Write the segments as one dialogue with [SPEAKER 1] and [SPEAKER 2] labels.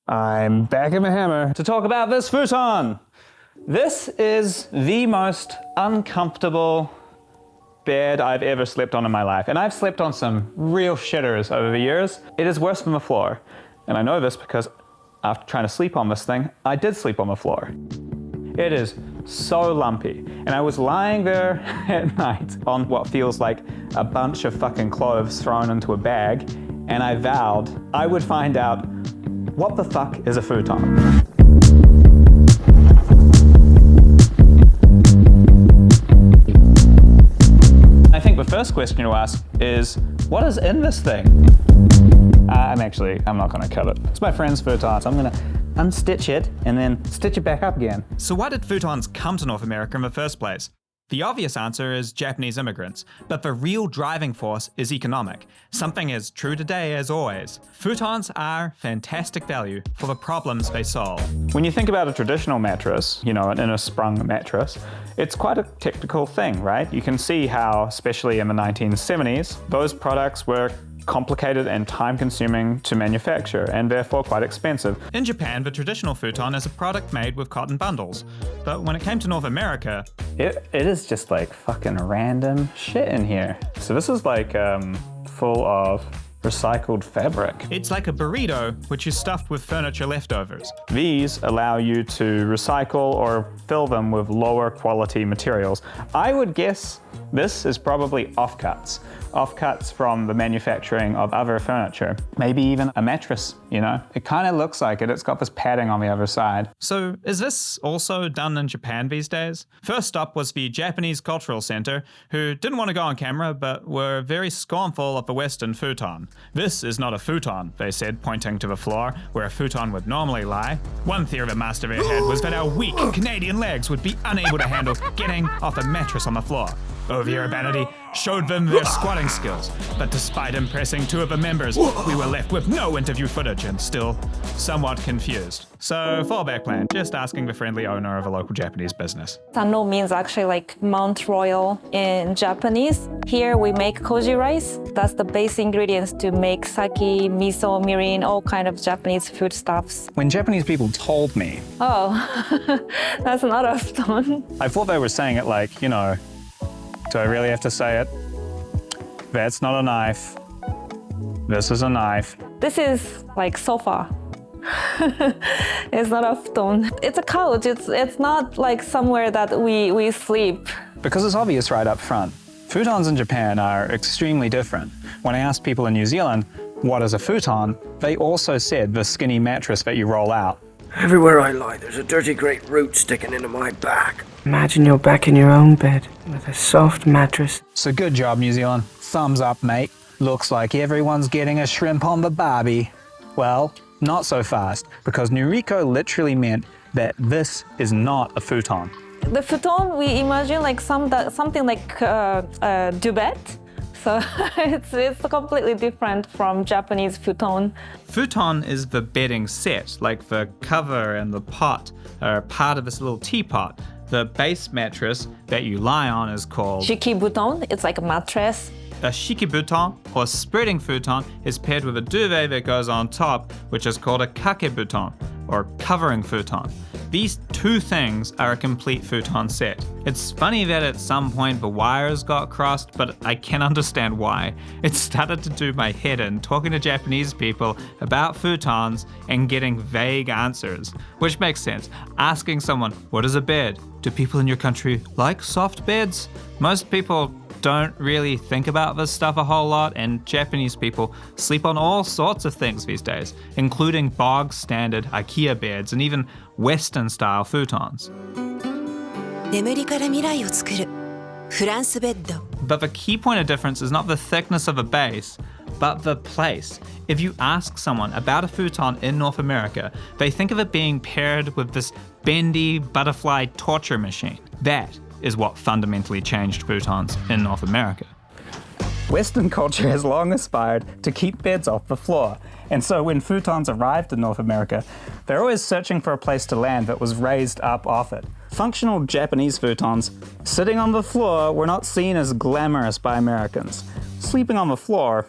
[SPEAKER 1] I'm back in my hammer to talk about this futon. This is the most uncomfortable bed I've ever slept on in my life. And I've slept on some real shitters over the years. It is worse than the floor. And I know this because after trying to sleep on this thing, I did sleep on the floor. It is so lumpy. And I was lying there at night on what feels like a bunch of fucking clothes thrown into a bag. And I vowed I would find out what the fuck is a futon. I think the first question to ask is, what is in this thing? I'm not gonna cut it. It's my friend's futon, so I'm gonna unstitch it and then stitch it back up again.
[SPEAKER 2] So why did futons come to North America in the first place? The obvious answer is Japanese immigrants, but the real driving force is economic, something as true today as always. Futons are fantastic value for the problems they solve.
[SPEAKER 1] When you think about a traditional mattress, an inner sprung mattress, it's quite a technical thing, right? You can see how, especially in the 1970s, those products were complicated and time-consuming to manufacture, and therefore quite expensive.
[SPEAKER 2] In Japan, the traditional futon is a product made with cotton bundles. But when it came to North America,
[SPEAKER 1] it is just like fucking random shit in here. So this is like full of recycled fabric.
[SPEAKER 2] It's like a burrito, which is stuffed with furniture leftovers.
[SPEAKER 1] These allow you to recycle or fill them with lower quality materials. I would guess this is probably offcuts from the manufacturing of other furniture. Maybe even a mattress, It kind of looks like it. It's got this padding on the other side.
[SPEAKER 2] So is this also done in Japan these days? First up was the Japanese Cultural Center, who didn't want to go on camera, but were very scornful of the Western futon. This is not a futon, they said, pointing to the floor where a futon would normally lie. One theory the master they had was that our weak Canadian legs would be unable to handle getting off a mattress on the floor. Ovia Urbanity showed them their squatting skills, but despite impressing two of the members, we were left with no interview footage and still somewhat confused. So, fallback plan, just asking the friendly owner of a local Japanese business.
[SPEAKER 3] Sanno means actually like Mount Royal in Japanese. Here we make koji rice. That's the base ingredients to make sake, miso, mirin, all kind of Japanese foodstuffs.
[SPEAKER 1] When Japanese people told me,
[SPEAKER 3] oh, that's not a futon.
[SPEAKER 1] I thought they were saying it like, do I really have to say it? That's not a knife. This is a knife.
[SPEAKER 3] This is like sofa. It's not a futon. It's a couch. It's not like somewhere that we sleep.
[SPEAKER 1] Because it's obvious right up front. Futons in Japan are extremely different. When I asked people in New Zealand, what is a futon, they also said the skinny mattress that you roll out.
[SPEAKER 4] Everywhere I lie, there's a dirty great root sticking into my back.
[SPEAKER 5] Imagine you're back in your own bed with a soft mattress.
[SPEAKER 1] So good job, New Zealand. Thumbs up, mate. Looks like everyone's getting a shrimp on the barbie. Well, not so fast, because Noriko literally meant that this is not a futon.
[SPEAKER 3] The futon, we imagine like something like a duvet. So it's completely different from Japanese futon.
[SPEAKER 2] Futon is the bedding set, like the cover and the pot are part of this little teapot. The base mattress that you lie on is called
[SPEAKER 3] shikibuton. It's like a mattress.
[SPEAKER 2] A shikibuton, or spreading futon, is paired with a duvet that goes on top, which is called a kakebuton, or covering futon. These two things are a complete futon set. It's funny that at some point the wires got crossed, but I can understand why. It started to do my head in talking to Japanese people about futons and getting vague answers, which makes sense. Asking someone, what is a bed? Do people in your country like soft beds? Most people don't really think about this stuff a whole lot, and Japanese people sleep on all sorts of things these days, including bog standard IKEA beds and even Western style futons. But the key point of difference is not the thickness of a base, but the place. If you ask someone about a futon in North America, they think of it being paired with this bendy butterfly torture machine. That is what fundamentally changed futons in North America.
[SPEAKER 1] Western culture has long aspired to keep beds off the floor, and so when futons arrived in North America, they're always searching for a place to land that was raised up off it. Functional Japanese futons sitting on the floor were not seen as glamorous by Americans. Sleeping on the floor,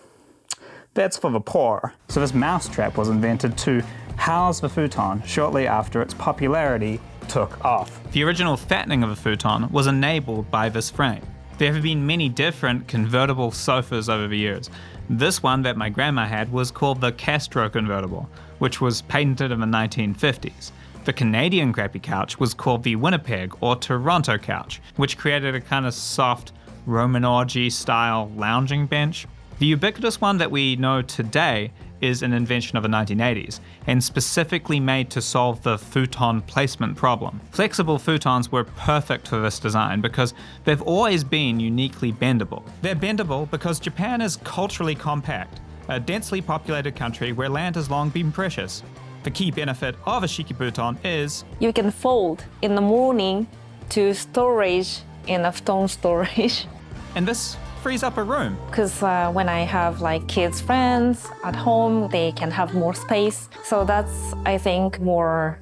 [SPEAKER 1] that's for the poor. So this mousetrap was invented to housed the futon shortly after its popularity took off.
[SPEAKER 2] The original fattening of a futon was enabled by this frame. There have been many different convertible sofas over the years. This one that my grandma had was called the Castro convertible, which was patented in the 1950s. The Canadian crappy couch was called the Winnipeg or Toronto couch, which created a kind of soft Romanorgy style lounging bench. The ubiquitous one that we know today is an invention of the 1980s and specifically made to solve the futon placement problem. Flexible futons were perfect for this design because they've always been uniquely bendable. They're bendable because Japan is culturally compact, a densely populated country where land has long been precious. The key benefit of a Shikibuton is
[SPEAKER 3] You can fold in the morning to storage in a futon storage.
[SPEAKER 2] and this frees up a room.
[SPEAKER 3] Because when I have like kids' friends at home, they can have more space. So that's, I think, more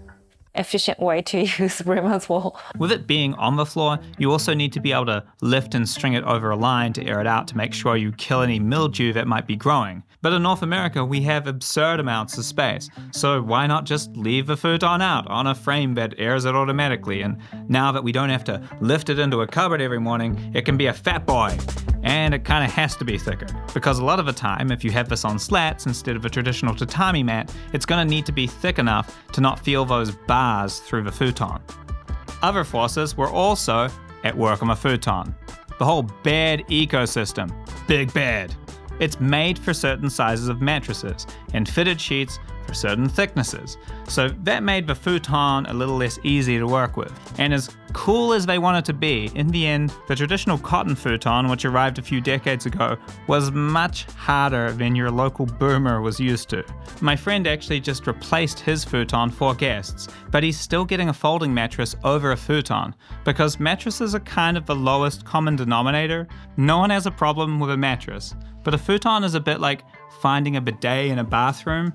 [SPEAKER 3] efficient way to use room as well.
[SPEAKER 2] With it being on the floor, you also need to be able to lift and string it over a line to air it out to make sure you kill any mildew that might be growing. But in North America, we have absurd amounts of space, so why not just leave the futon out on a frame that airs it automatically? And now that we don't have to lift it into a cupboard every morning, it can be a fat boy. And it kind of has to be thicker, because a lot of the time, if you have this on slats instead of a traditional tatami mat, it's going to need to be thick enough to not feel those bars through the futon. Other forces were also at work on the futon. The whole bed ecosystem. Big bed. It's made for certain sizes of mattresses and fitted sheets for certain thicknesses. So that made the futon a little less easy to work with. And as cool as they wanted to be, in the end, the traditional cotton futon, which arrived a few decades ago, was much harder than your local boomer was used to. My friend actually just replaced his futon for guests, but he's still getting a folding mattress over a futon, because mattresses are kind of the lowest common denominator. No one has a problem with a mattress, but a futon is a bit like finding a bidet in a bathroom.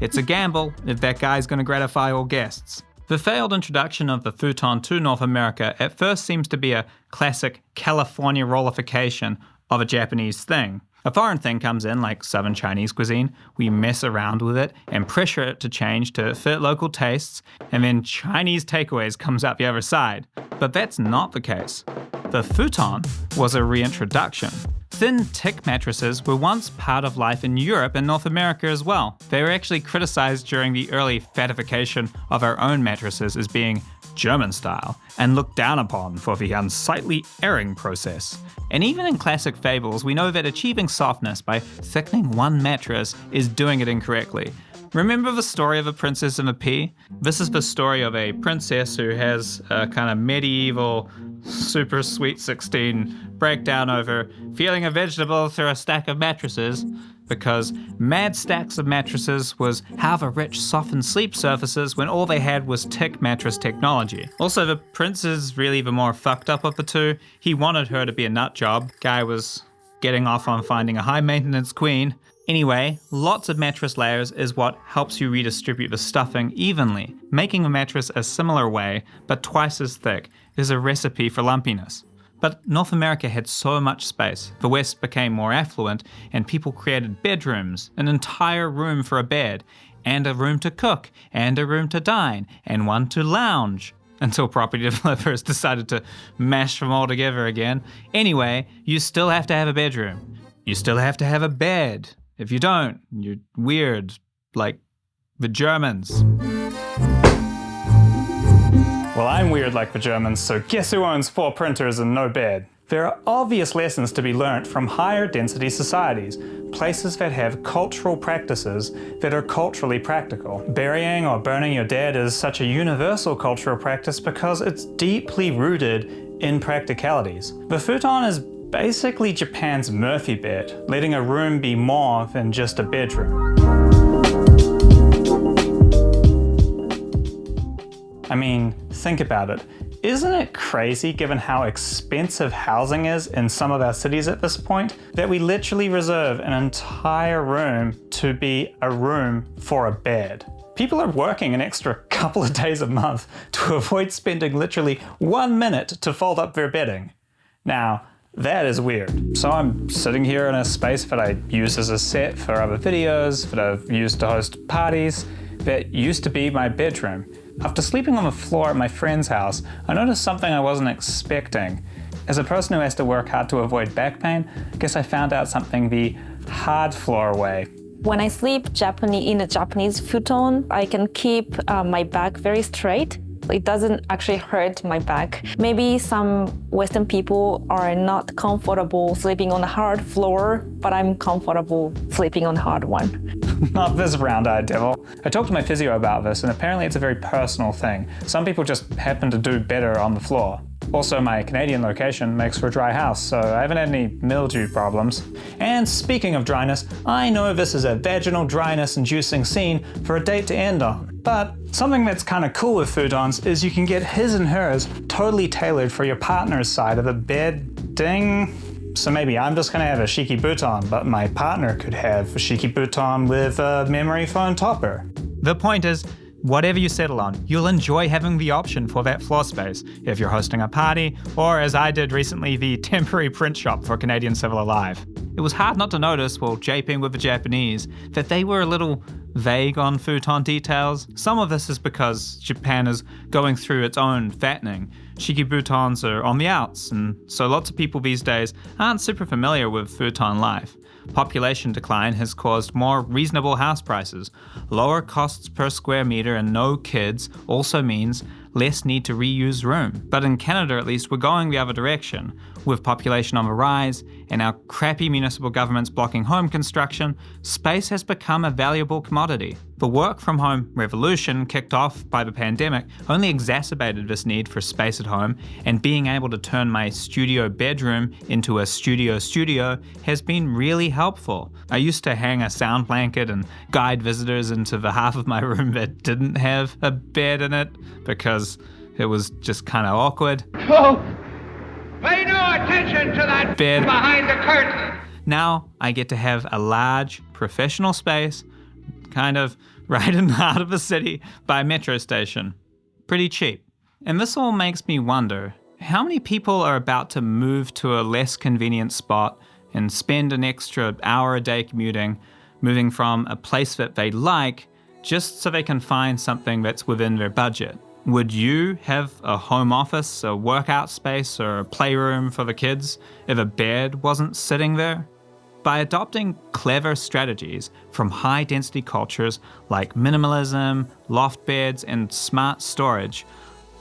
[SPEAKER 2] It's a gamble if that guy's going to gratify all guests. The failed introduction of the futon to North America at first seems to be a classic California rollification of a Japanese thing. A foreign thing comes in, like Southern Chinese cuisine, we mess around with it and pressure it to change to fit local tastes, and then Chinese takeaways comes out the other side. But that's not the case. The futon was a reintroduction. Thin, thick mattresses were once part of life in Europe and North America as well. They were actually criticized during the early fattification of our own mattresses as being German style, and looked down upon for the unsightly airing process. And even in classic fables, we know that achieving softness by thickening one mattress is doing it incorrectly. Remember the story of the Princess and the Pea? This is the story of a princess who has a kind of medieval, super sweet 16 breakdown over feeling a vegetable through a stack of mattresses, because mad stacks of mattresses was how the rich softened sleep surfaces when all they had was thick mattress technology. Also, the prince is really the more fucked up of the two. He wanted her to be a nut job. Guy was getting off on finding a high maintenance queen. Anyway, lots of mattress layers is what helps you redistribute the stuffing evenly. Making the mattress a similar way, but twice as thick, is a recipe for lumpiness. But North America had so much space, the West became more affluent, and people created bedrooms, an entire room for a bed, and a room to cook, and a room to dine, and one to lounge, until property developers decided to mash them all together again. Anyway, you still have to have a bedroom. You still have to have a bed. If you don't, you're weird, like the Germans.
[SPEAKER 1] Well, I'm weird like the Germans, so guess who owns 4 printers and no bed? There are obvious lessons to be learnt from higher density societies, places that have cultural practices that are culturally practical. Burying or burning your dead is such a universal cultural practice because it's deeply rooted in practicalities. The futon is basically Japan's Murphy bed, letting a room be more than just a bedroom. I mean, think about it. Isn't it crazy, given how expensive housing is in some of our cities at this point, that we literally reserve an entire room to be a room for a bed? People are working an extra couple of days a month to avoid spending literally 1 minute to fold up their bedding. Now, That is weird. So I'm sitting here in a space that I use as a set for other videos, that I've used to host parties, that used to be my bedroom. After sleeping on the floor at my friend's house, I noticed something I wasn't expecting. As a person who has to work hard to avoid back pain, I guess I found out something the hard floor way.
[SPEAKER 3] When I sleep in a Japanese futon, I can keep my back very straight. It doesn't actually hurt my back. Maybe some Western people are not comfortable sleeping on a hard floor, but I'm comfortable sleeping on a hard one.
[SPEAKER 1] Not this round-eyed devil. I talked to my physio about this, and apparently it's a very personal thing. Some people just happen to do better on the floor. Also, my Canadian location makes for a dry house, so I haven't had any mildew problems. And speaking of dryness, I know this is a vaginal dryness-inducing scene for a date to end on. But something that's kind of cool with futons is you can get his and hers totally tailored for your partner's side of the bed. Ding. So maybe I'm just gonna have a Shiki Buton, but my partner could have a Shiki Buton with a memory foam topper.
[SPEAKER 2] The point is, whatever you settle on, you'll enjoy having the option for that floor space if you're hosting a party, or as I did recently, the temporary print shop for Canadian Civil Alive. It was hard not to notice while japing with the Japanese that they were a little vague on futon details. Some of this is because Japan is going through its own fattening. Shiki Butons are on the outs, and so lots of people these days aren't super familiar with futon life. Population decline has caused more reasonable house prices. Lower costs per square meter and no kids also means less need to reuse room. But in Canada at least, we're going the other direction. With population on the rise and our crappy municipal governments blocking home construction, space has become a valuable commodity. The work from home revolution kicked off by the pandemic only exacerbated this need for space at home, and being able to turn my studio bedroom into a studio has been really helpful. I used to hang a sound blanket and guide visitors into the half of my room that didn't have a bed in it because it was just kind of awkward.
[SPEAKER 6] Oh, pay no attention to that
[SPEAKER 2] Bed.
[SPEAKER 6] behind the curtain.
[SPEAKER 2] Now I get to have a large professional space, kind of right in the heart of the city by a metro station. Pretty cheap. And this all makes me wonder, how many people are about to move to a less convenient spot and spend an extra hour a day commuting, moving from a place that they like, just so they can find something that's within their budget? Would you have a home office, a workout space, or a playroom for the kids if a bed wasn't sitting there? By adopting clever strategies from high-density cultures like minimalism, loft beds, and smart storage,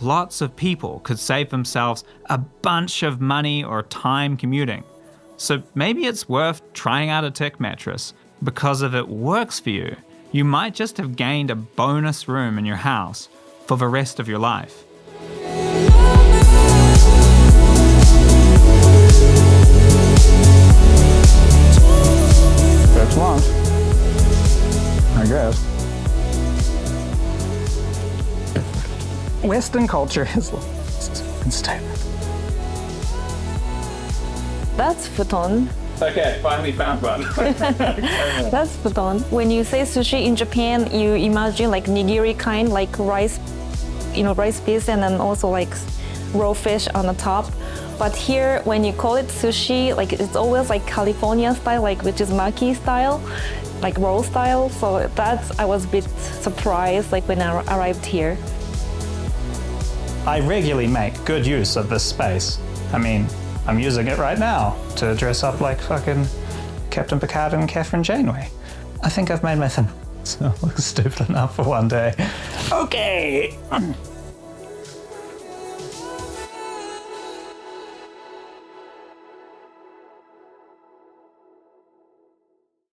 [SPEAKER 2] lots of people could save themselves a bunch of money or time commuting. So maybe it's worth trying out a tech mattress, because if it works for you, you might just have gained a bonus room in your house for the rest of your life.
[SPEAKER 1] That's lunch, I guess. Western culture is fucking stupid.
[SPEAKER 3] That's futon.
[SPEAKER 1] Okay, finally found one.
[SPEAKER 3] That's futon. When you say sushi in Japan, you imagine like nigiri kind, like rice, rice piece, and then also like raw fish on the top. But here, when you call it sushi, like it's always like California style, like which is maki style, like roll style. So I was a bit surprised, like when I arrived here.
[SPEAKER 1] I regularly make good use of this space. I mean, I'm using it right now to dress up like fucking Captain Picard and Catherine Janeway. I think I've made my thing so look stupid enough for one day. Okay.